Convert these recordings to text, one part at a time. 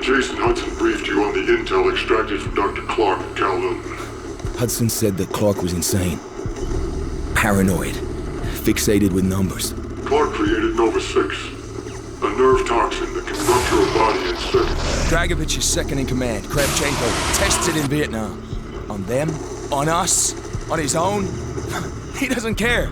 Jason Hudson briefed you on the intel extracted from Dr. Clark at Kowloon. Hudson said that Clark was insane. Paranoid. Fixated with numbers. Clark created Nova 6, a nerve toxin that can rupture a body in seconds. Dragovich is second in command. Kravchenko tested in Vietnam. On them? On us? On his own? He doesn't care.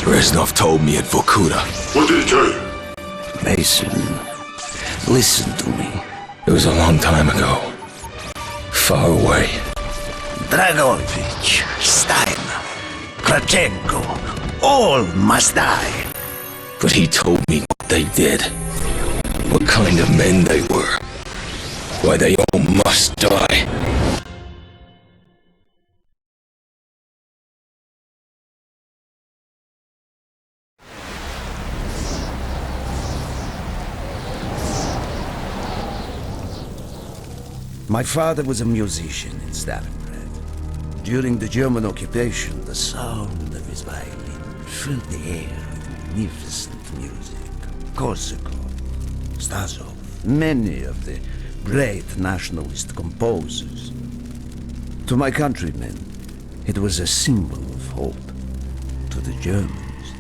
Reznov told me at Vorkuta. What did he tell you? Mason, listen to me. It was a long time ago. Far away. Dragovich, Steiner, Kravchenko, all must die. But he told me what they did. What kind of men they were. Why they all must die. My father was a musician in Stalingrad. During the German occupation, the sound of his violin filled the air with magnificent music. Korsakov, Stasov, many of the great nationalist composers. To my countrymen, it was a symbol of hope. To the Germans,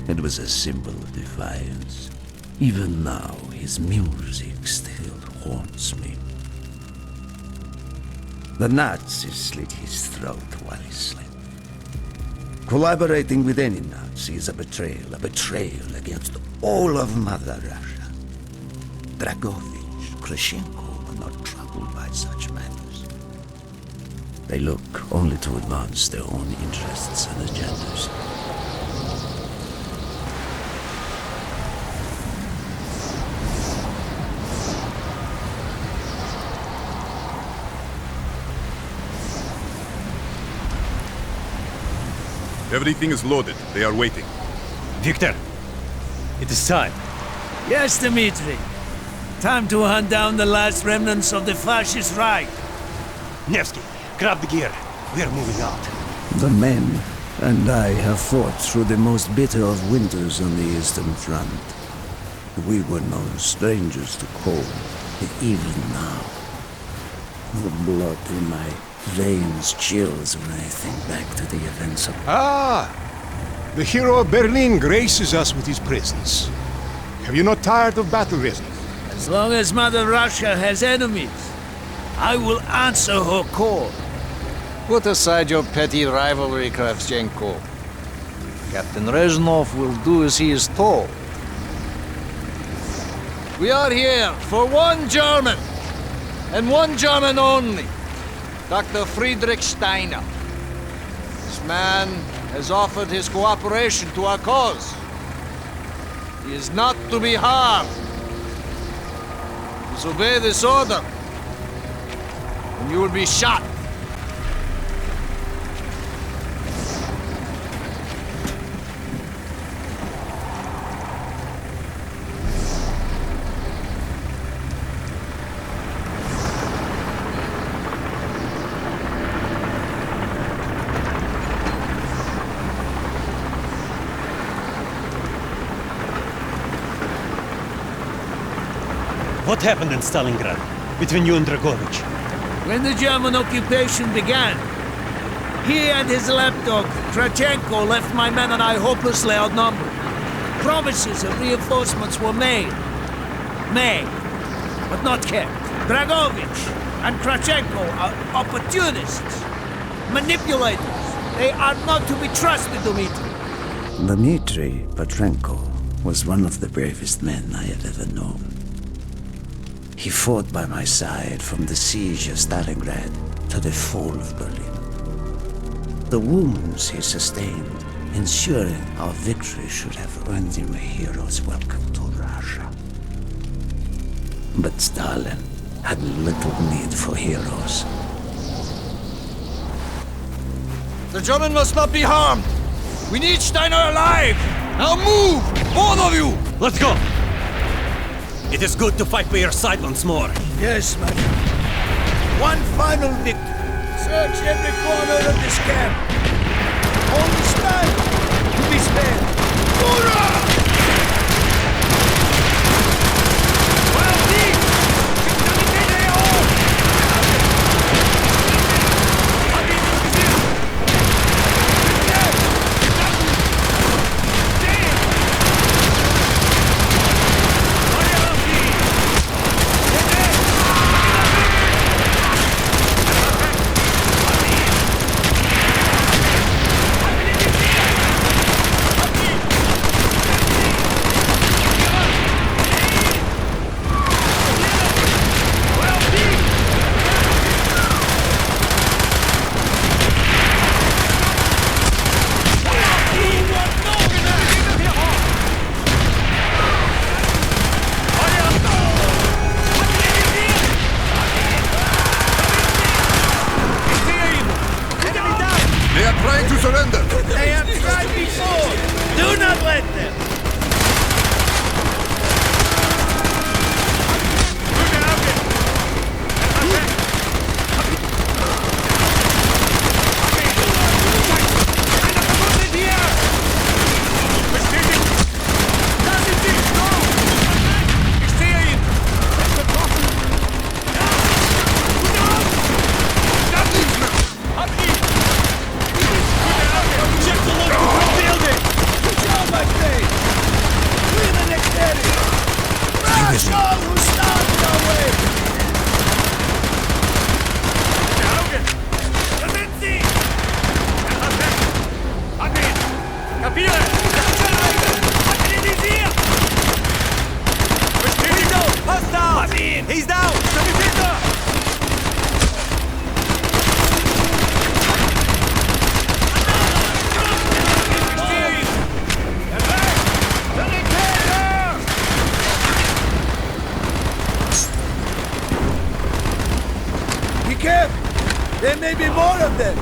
it was a symbol of defiance. Even now, his music still haunts me. The Nazis slit his throat while he slept. Collaborating with any Nazi is a betrayal against all of Mother Russia. Dragovich, Kravchenko were not troubled by such matters. They look only to advance their own interests and agendas. Everything is loaded. They are waiting. Victor, it is time. Yes, Dmitri. Time to hunt down the last remnants of the fascist Reich. Nevsky, grab the gear. We are moving out. The men and I have fought through the most bitter of winters on the Eastern Front. We were no strangers to cold, even now. The blood in my veins chills when I think back to the events of... The hero of Berlin graces us with his presence. Have you not tired of battle, Reznov? As long as Mother Russia has enemies, I will answer her call. Put aside your petty rivalry, Kravchenko. Captain Reznov will do as he is told. We are here for one German, and one German only. Dr. Friedrich Steiner. This man has offered his cooperation to our cause. He is not to be harmed. Disobey this order, and you will be shot. What happened in Stalingrad between you and Dragovich? When the German occupation began, he and his lapdog, Kravchenko, left my men and I hopelessly outnumbered. Promises of reinforcements were made, but not kept. Dragovich and Kravchenko are opportunists, manipulators. They are not to be trusted, Dmitri. Dmitri Petrenko was one of the bravest men I have ever known. He fought by my side from the siege of Stalingrad to the fall of Berlin. The wounds he sustained, ensuring our victory, should have earned him a hero's welcome to Russia. But Stalin had little need for heroes. The German must not be harmed. We need Steiner alive. Now move, both of you. Let's go! It is good to fight by your side once more. Yes, my friend. One final victory. Search every corner of this camp. Only stand to be spared. Hoorah! They are trying to surrender. They have tried before. Do not let them. He's down! Be careful. There may be more of them.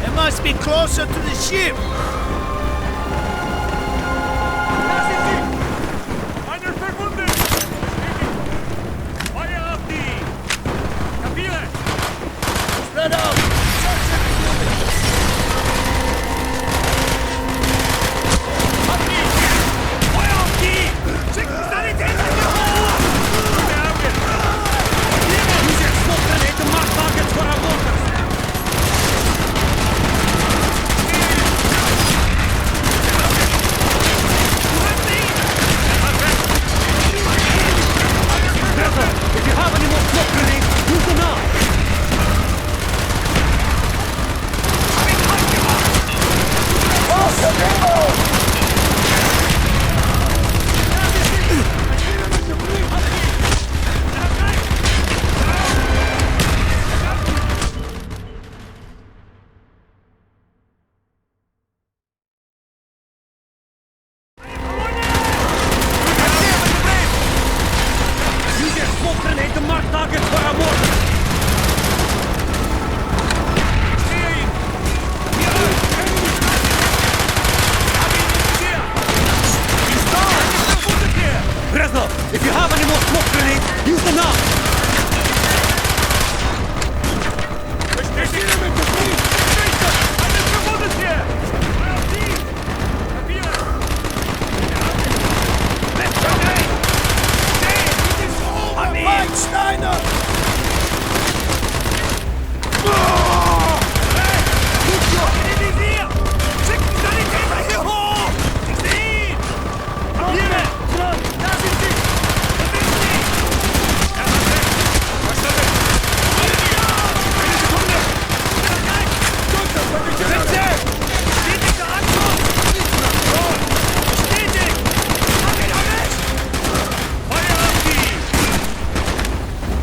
They must be closer to the ship. Spread out. Search every building. If you have any more smoke grenades, use them now! Use your smoke grenade to mark targets for our mortar! Reznov, if you have any more smoke grenades, use them now! Fight, Steiner!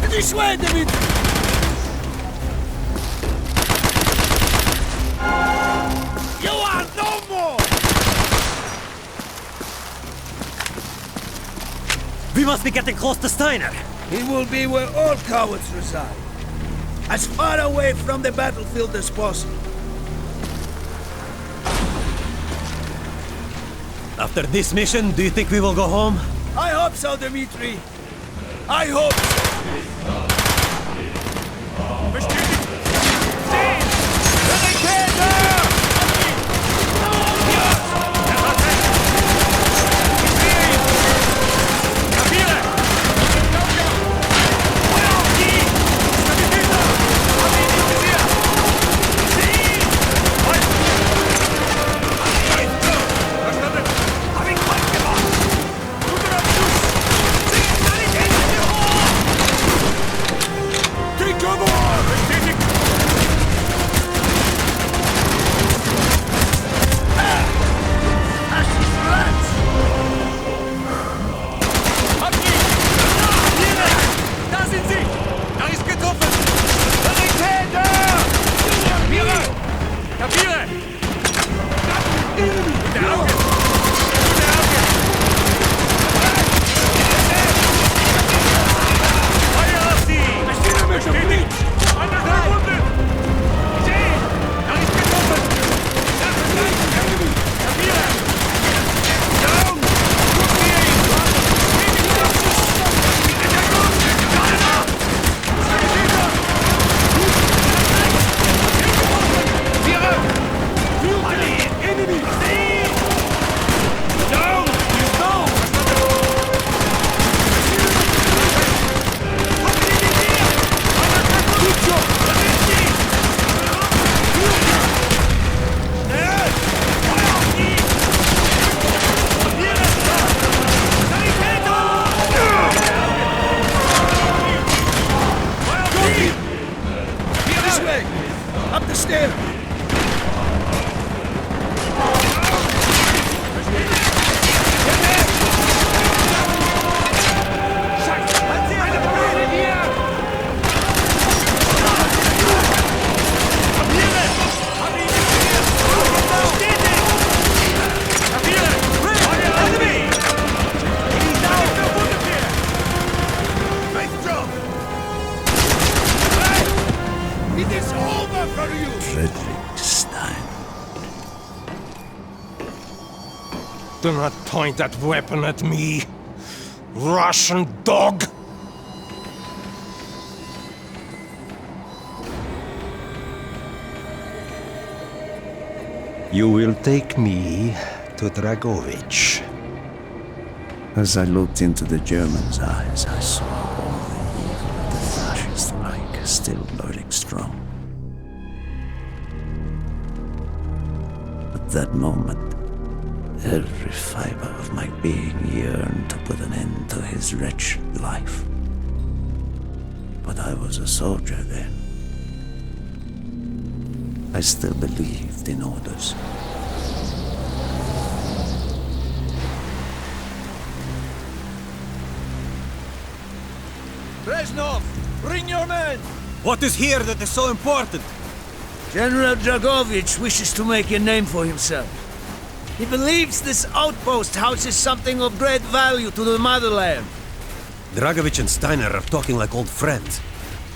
This way, David! You are no more! We must be getting close to Steiner! He will be where all cowards reside. as far away from the battlefield as possible. After this mission, do you think we will go home? I hope so, Dmitri. I hope so. Frederick Stein. Do not point that weapon at me, Russian dog! You will take me to Dragovich. As I looked into the German's eyes, I saw all the evil of the fascist Reich still burning strong. At that moment, every fiber of my being yearned to put an end to his wretched life. But I was a soldier then. I still believed in orders. Reznov, bring your men! What is here that is so important? General Dragovich wishes to make a name for himself. He believes this outpost houses something of great value to the motherland. Dragovich and Steiner are talking like old friends.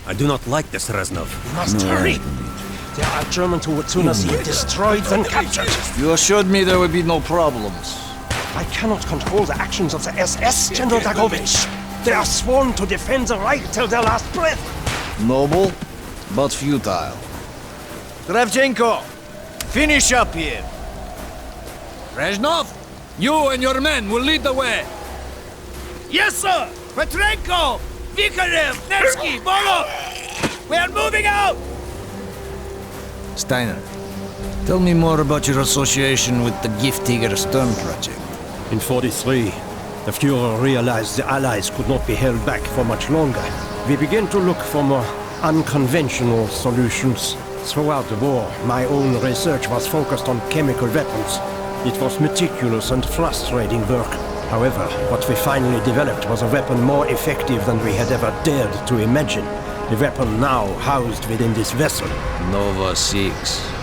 I do not like this, Reznov. We must hurry! There are Germans who would sooner see it destroyed than captured. You assured me there would be no problems. I cannot control the actions of the SS, General Dragovich. They are sworn to defend the Reich till their last breath. Noble, but futile. Kravchenko, finish up here. Reznov, you and your men will lead the way. Yes, sir! Petrenko! Vikarev! Nevsky! Bolov! We are moving out! Steiner, tell me more about your association with the Giftiger Stern project. In 43, the Fuhrer realized the Allies could not be held back for much longer. We began to look for more unconventional solutions. Throughout the war, my own research was focused on chemical weapons. It was meticulous and frustrating work. However, what we finally developed was a weapon more effective than we had ever dared to imagine. The weapon now housed within this vessel. Nova 6.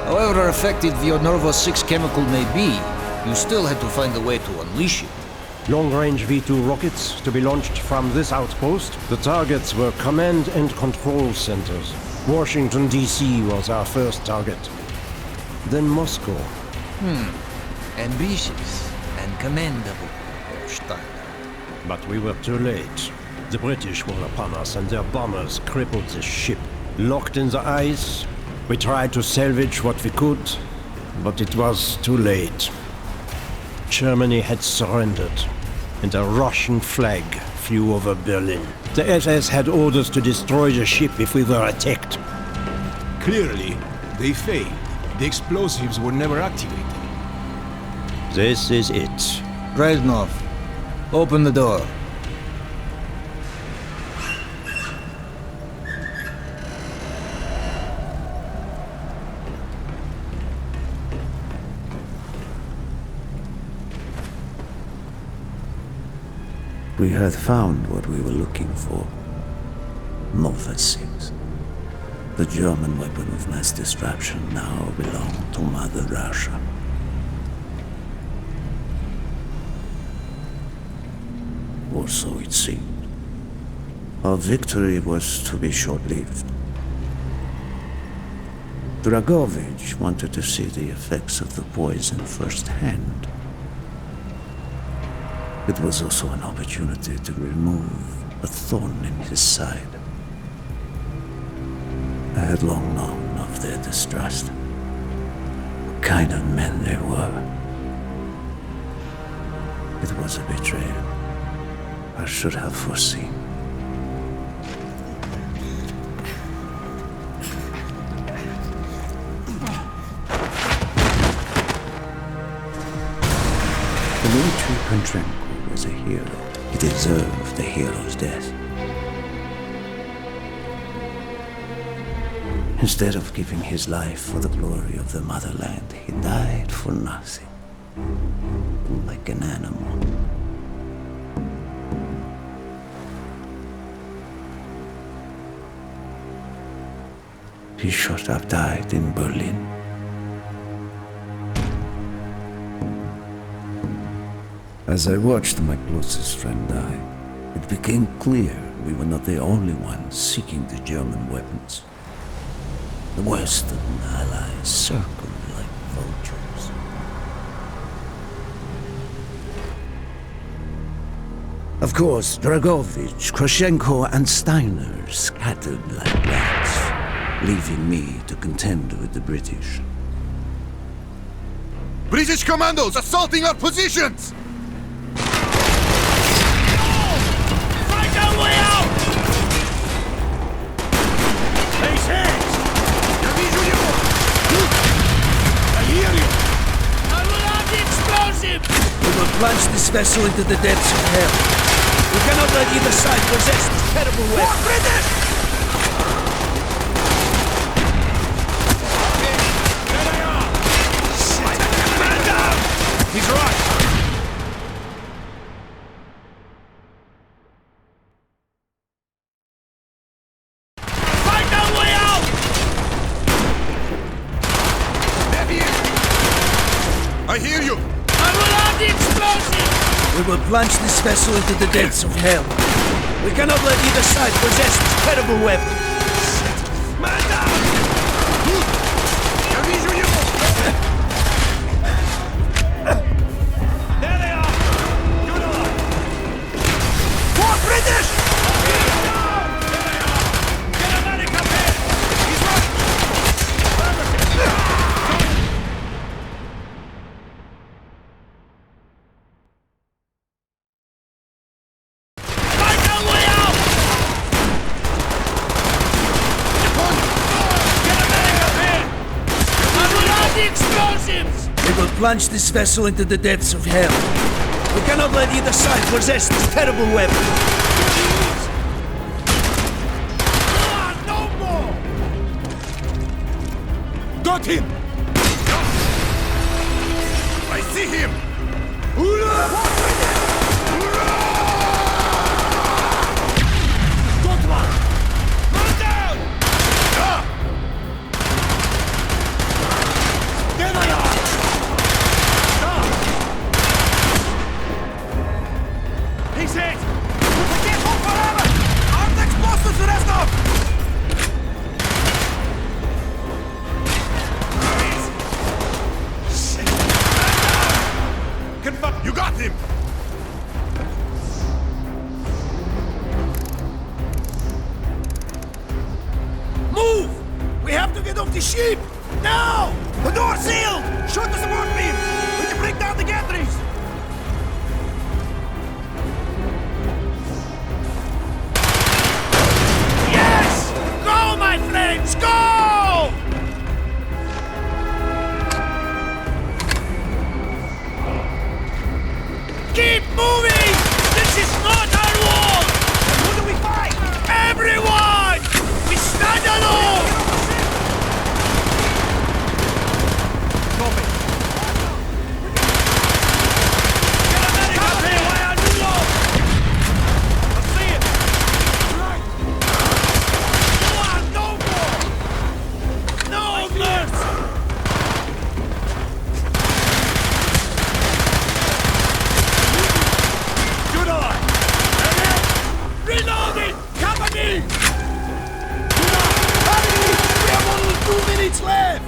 However effective your Nervo 6 chemical may be, you still had to find a way to unleash it. Long-range V2 rockets to be launched from this outpost. The targets were command and control centers. Washington, D.C. was our first target. Then Moscow. Ambitious and commendable, Steiner. But we were too late. The British were upon us and their bombers crippled the ship. Locked in the ice, we tried to salvage what we could, but it was too late. Germany had surrendered, and a Russian flag flew over Berlin. The SS had orders to destroy the ship if we were attacked. Clearly, they failed. The explosives were never activated. This is it. Dreadnought, open the door. We had found what we were looking for. Nova 6. The German weapon of mass destruction now belonged to Mother Russia. Or so it seemed. Our victory was to be short-lived. Dragovich wanted to see the effects of the poison firsthand. It was also an opportunity to remove a thorn in his side. I had long known of their distrust. What kind of men they were. It was a betrayal I should have foreseen. Dmitri Kontrenko was a hero. He deserved a hero's death. Instead of giving his life for the glory of the motherland, he died for nothing. Like an animal. He should have died in Berlin. As I watched my closest friend die, it became clear we were not the only ones seeking the German weapons. The Western allies circled like vultures. Of course, Dragovich, Krashenko, and Steiner scattered like rats, leaving me to contend with the British. British commandos assaulting our positions! Plunge this vessel into the depths of hell. We cannot let either side possess this terrible weapon. British! Man down! He's right! Find our way out! I hear you! The explosive! We will plunge this vessel into the depths of hell. We cannot let either side possess this terrible weapon. Man down! There they are! Good on! More British! Get a medic up here! He's right! Plunge this vessel into the depths of hell. We cannot let either side possess this terrible weapon. No more! Got him! I see him! Got one! 1 the ship! Now! The door's sealed! Shoot the support beams! We can break down the gantries! Yes! Go, my friends, go! Keep moving! This is not our war! Who do we fight? Everyone! We stand alone! Copy. Get a medic up here while I reload! I see it! No nurse! Good eye! Reloading! Company! We have only 2 minutes left!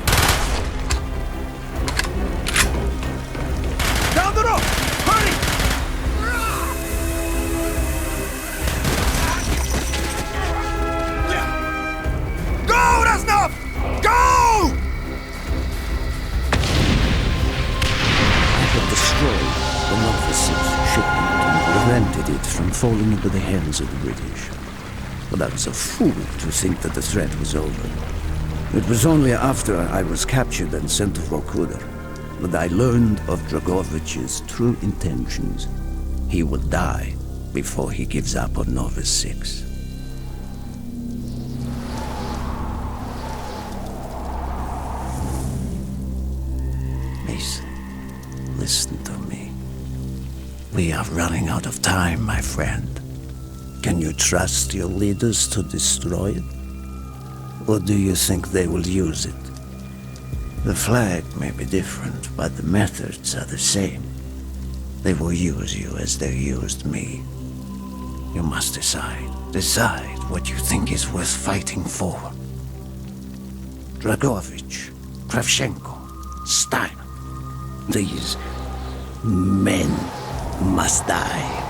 Down the road! Hurry! Go, Reznov! Go! I have destroyed the Nova 6 shipment and prevented it from falling into the hands of the British. But I was a fool to think that the threat was over. It was only after I was captured and sent to Vorkuta that I learned of Dragovich's true intentions. He will die before he gives up on Nova 6. Mason, listen to me. We are running out of time, my friend. Can you trust your leaders to destroy it? Or do you think they will use it? The flag may be different, but the methods are the same. They will use you as they used me. You must decide. Decide what you think is worth fighting for. Dragovich, Kravchenko, Stein. These men must die.